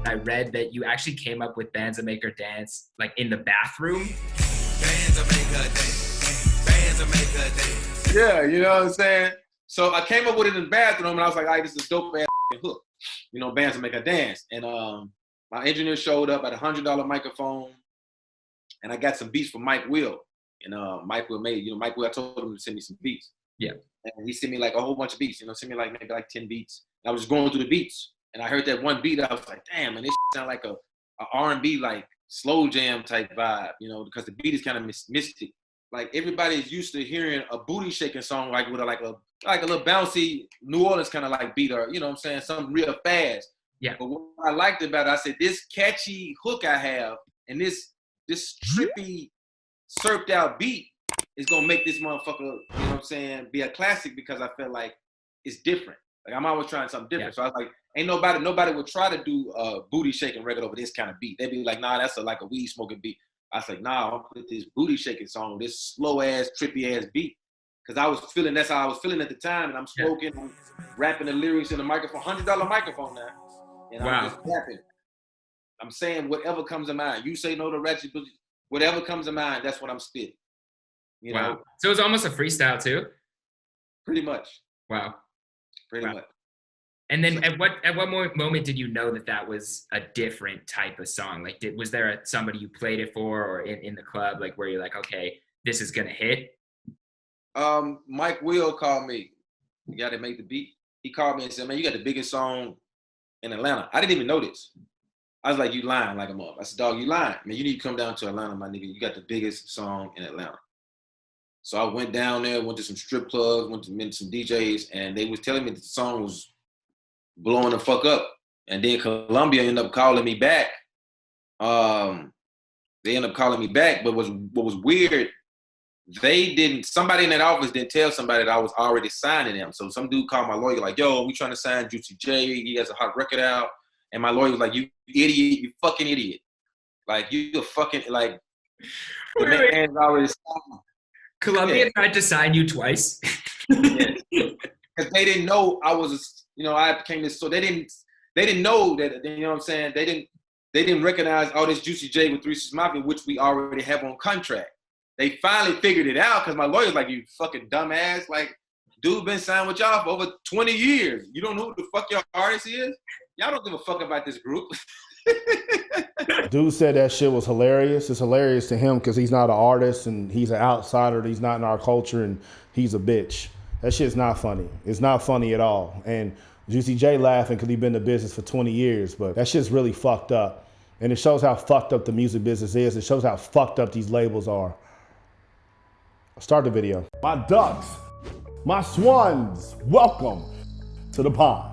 I read that you actually came up with Bands That Make Her Dance like in the bathroom. Bands That Make Her Dance. Bands That Make Her dance. Yeah, you know what I'm saying? So I came up with it in the bathroom, and I was like, all right, this is a dope ass hook. You know, Bands That Make Her Dance. And my engineer showed up at a $100 microphone, and I got some beats from Mike Will. And Mike Will, I told him to send me some beats. Yeah. And he sent me like a whole bunch of beats, sent me like maybe like 10 beats. And I was just going through the beats, and I heard that one beat. I was like, damn, and this sound like a R&B, like slow jam type vibe, because the beat is kind of mystic. Like everybody's used to hearing a booty shaking song, like with a little bouncy New Orleans kind of like beat, or you know what I'm saying, something real fast. Yeah. But what I liked about it, I said, this catchy hook I have, and this trippy, surfed out beat is gonna make this motherfucker, you know what I'm saying, be a classic, because I felt like it's different. Like I'm always trying something different. Yeah. So I was like, ain't nobody would try to do a booty shaking record over this kind of beat. They'd be like, nah, that's like a weed smoking beat. I was like, nah, I'll put this booty shaking song, this slow ass, trippy ass beat. Cause that's how I was feeling at the time. And I'm smoking, I'm rapping the lyrics in the microphone, $100 microphone now. And I'm just rapping. I'm saying whatever comes to mind. You say no to ratchet, whatever comes to mind, that's what I'm spitting. You know? So it's almost a freestyle too? Pretty much. Wow. Pretty much. And then at what moment did you know that was a different type of song? Like, was there somebody you played it for, or in the club, like where you're like, okay, this is gonna hit? Mike Will called me, the guy that made the beat. He called me and said, man, you got the biggest song in Atlanta. I didn't even know this. I was like, you lying like a mother. I said, dog, you lying. Man, you need to come down to Atlanta, my nigga. You got the biggest song in Atlanta. So I went down there, went to some strip clubs, went to some DJs, and they was telling me that the song was blowing the fuck up. And then Columbia ended up calling me back. They ended up calling me back, but what was weird, somebody in that office didn't tell somebody that I was already signing them. So some dude called my lawyer like, yo, we trying to sign Juicy J. He has a hot record out. And my lawyer was like, you idiot, you fucking idiot. Like, you a fucking, like, the man's already signed. Columbia tried to sign you twice. Because they didn't know I was, I came to, so they didn't know that, you know what I'm saying? They didn't recognize all this Juicy J with 3 6 Mafia, which we already have on contract. They finally figured it out because my lawyer's like, you fucking dumbass. Like, dude been signed with y'all for over 20 years. You don't know who the fuck your artist is? Y'all don't give a fuck about this group. Dude said that shit was hilarious. It's hilarious to him because he's not an artist and he's an outsider. He's not in our culture and he's a bitch. That shit's not funny. It's not funny at all. And Juicy J laughing because he's been in the business for 20 years, but that shit's really fucked up. And it shows how fucked up the music business is. It shows how fucked up these labels are. I'll start the video. My ducks, my swans, welcome to the pod.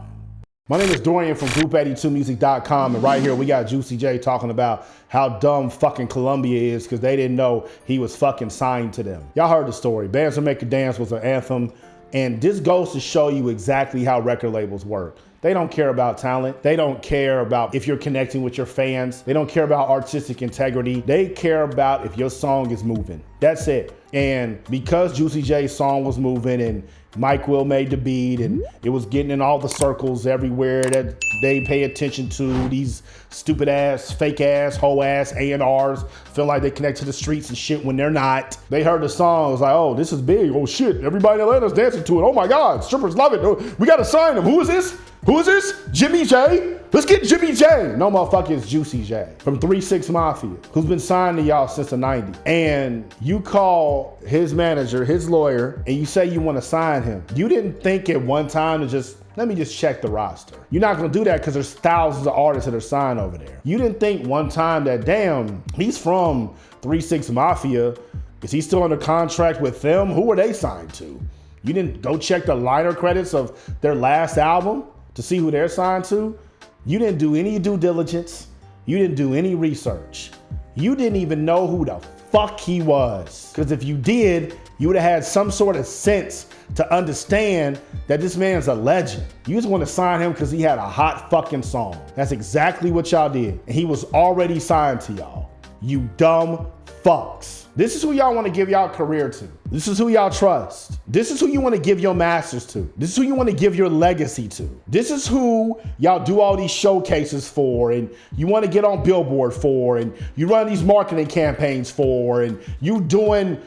My name is Dorian from Group82music.com, and right here we got Juicy J talking about how dumb fucking Columbia is because they didn't know he was fucking signed to them. Y'all heard the story. Bands That Make Her Dance was an anthem, and this goes to show you exactly how record labels work. They don't care about talent. They don't care about if you're connecting with your fans. They don't care about artistic integrity. They care about if your song is moving. That's it. And because Juicy J's song was moving and Mike Will made the beat and it was getting in all the circles everywhere that they pay attention to, these stupid ass, fake ass, hoe ass A&Rs feel like they connect to the streets and shit when they're not. They heard the song, it was like, oh, this is big. Oh shit, everybody in Atlanta's dancing to it. Oh my God, strippers love it. Oh, we gotta sign them. Who is this? Who is this? Jimmy J? Let's get Jimmy J. No, motherfucker, it's Juicy J from 3 6 Mafia, who's been signed to y'all since the 90s. And you call his manager, his lawyer, and you say you want to sign him. You didn't think at one time to let me just check the roster. You're not gonna do that because there's thousands of artists that are signed over there. You didn't think one time that, damn, he's from 3 6 Mafia. Is he still under contract with them? Who are they signed to? You didn't go check the liner credits of their last album to see who they're signed to? You didn't do any due diligence. You didn't do any research. You didn't even know who the fuck he was. Because if you did, you would have had some sort of sense to understand that this man's a legend. You just want to sign him because he had a hot fucking song. That's exactly what y'all did. And he was already signed to y'all. You dumb fucks. This is who y'all want to give y'all career to. This is who y'all trust. This is who you want to give your masters to. This is who you want to give your legacy to. This is who y'all do all these showcases for, and you want to get on Billboard for, and you run these marketing campaigns for, and you doing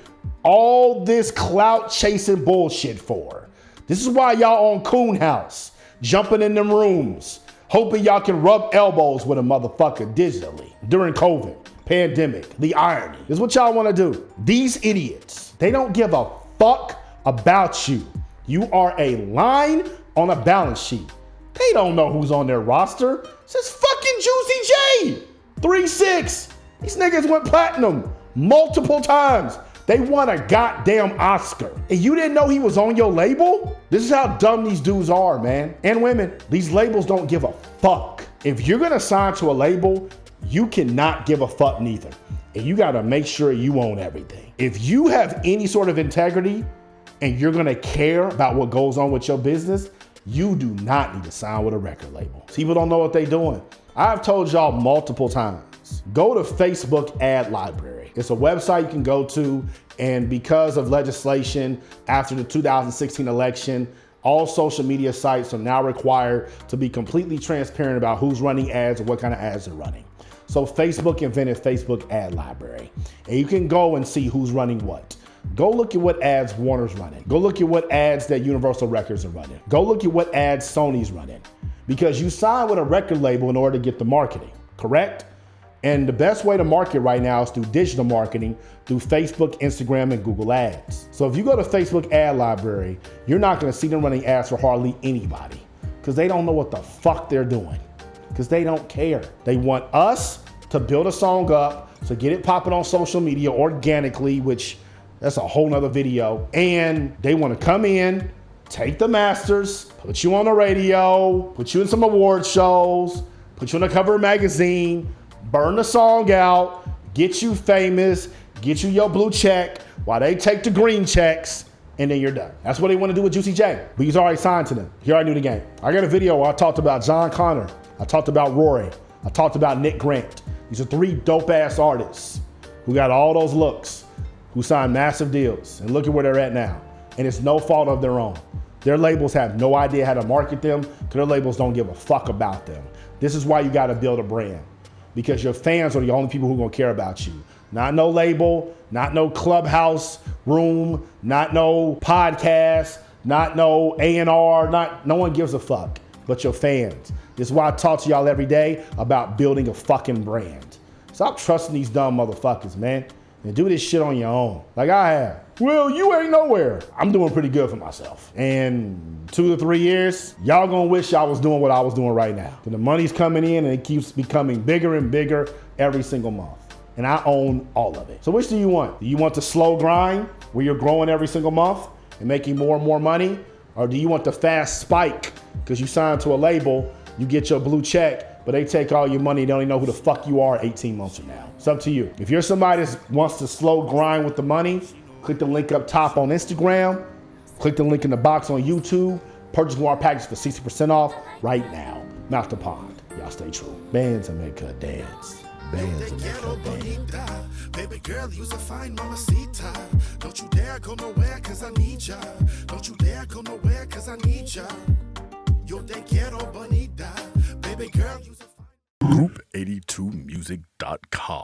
all this clout chasing bullshit for. This is why y'all on Coon House, jumping in them rooms, hoping y'all can rub elbows with a motherfucker digitally during COVID. Pandemic, the irony is what y'all want to do. These idiots, they don't give a fuck about you. You are a line on a balance sheet. They don't know who's on their roster. It's just fucking Juicy J. 3-6. These niggas went platinum multiple times. They won a goddamn Oscar. And you didn't know he was on your label? This is how dumb these dudes are, man. And women. These labels don't give a fuck. If you're gonna sign to a label, you cannot give a fuck neither. And you gotta make sure you own everything. If you have any sort of integrity and you're gonna care about what goes on with your business, you do not need to sign with a record label. People don't know what they're doing. I've told y'all multiple times, go to Facebook Ad Library. It's a website you can go to, and because of legislation after the 2016 election, all social media sites are now required to be completely transparent about who's running ads and what kind of ads they're running. So Facebook invented Facebook Ad Library, and you can go and see who's running what. Go look at what ads Warner's running. Go look at what ads that Universal Records are running. Go look at what ads Sony's running, because you sign with a record label in order to get the marketing, correct? And the best way to market right now is through digital marketing, through Facebook, Instagram, and Google Ads. So if you go to Facebook Ad Library, you're not gonna see them running ads for hardly anybody, because they don't know what the fuck they're doing, because they don't care. They want us to build a song up, to get it popping on social media organically, which that's a whole nother video. And they wanna come in, take the masters, put you on the radio, put you in some award shows, put you on the cover of a magazine, burn the song out, get you famous, get you your blue check, while they take the green checks, and then you're done. That's what they want to do with Juicy J. But he's already signed to them. He already knew the game. I got a video where I talked about John Connor. I talked about Rory. I talked about Nick Grant. These are 3 dope-ass artists who got all those looks, who signed massive deals. And look at where they're at now. And it's no fault of their own. Their labels have no idea how to market them, because their labels don't give a fuck about them. This is why you got to build a brand, because your fans are the only people who are going to care about you. Not no label, not no clubhouse room, not no podcast, not no A&R, no one gives a fuck but your fans. This is why I talk to y'all every day about building a fucking brand. Stop trusting these dumb motherfuckers, man, and do this shit on your own, like I have. Well, you ain't nowhere. I'm doing pretty good for myself. And 2 to 3 years, y'all gonna wish y'all was doing what I was doing right now. And the money's coming in, and it keeps becoming bigger and bigger every single month. And I own all of it. So which do you want? Do you want the slow grind where you're growing every single month and making more and more money? Or do you want the fast spike because you signed to a label, you get your blue check, but they take all your money, they don't even know who the fuck you are 18 months from now? It's up to you. If you're somebody that wants to slow grind with the money, click the link up top on Instagram, click the link in the box on YouTube, purchase one of our packages for 60% off right now. Mouth the pond. Y'all stay true. Bands that make her dance. Bands that make her dance. Baby girl, you's a fine mamacita. Don't you dare go nowhere, cause I need ya. Don't you dare go nowhere, cause I need ya. Yo te quiero bonita. Baby girl, you's a fine... Group82music.com.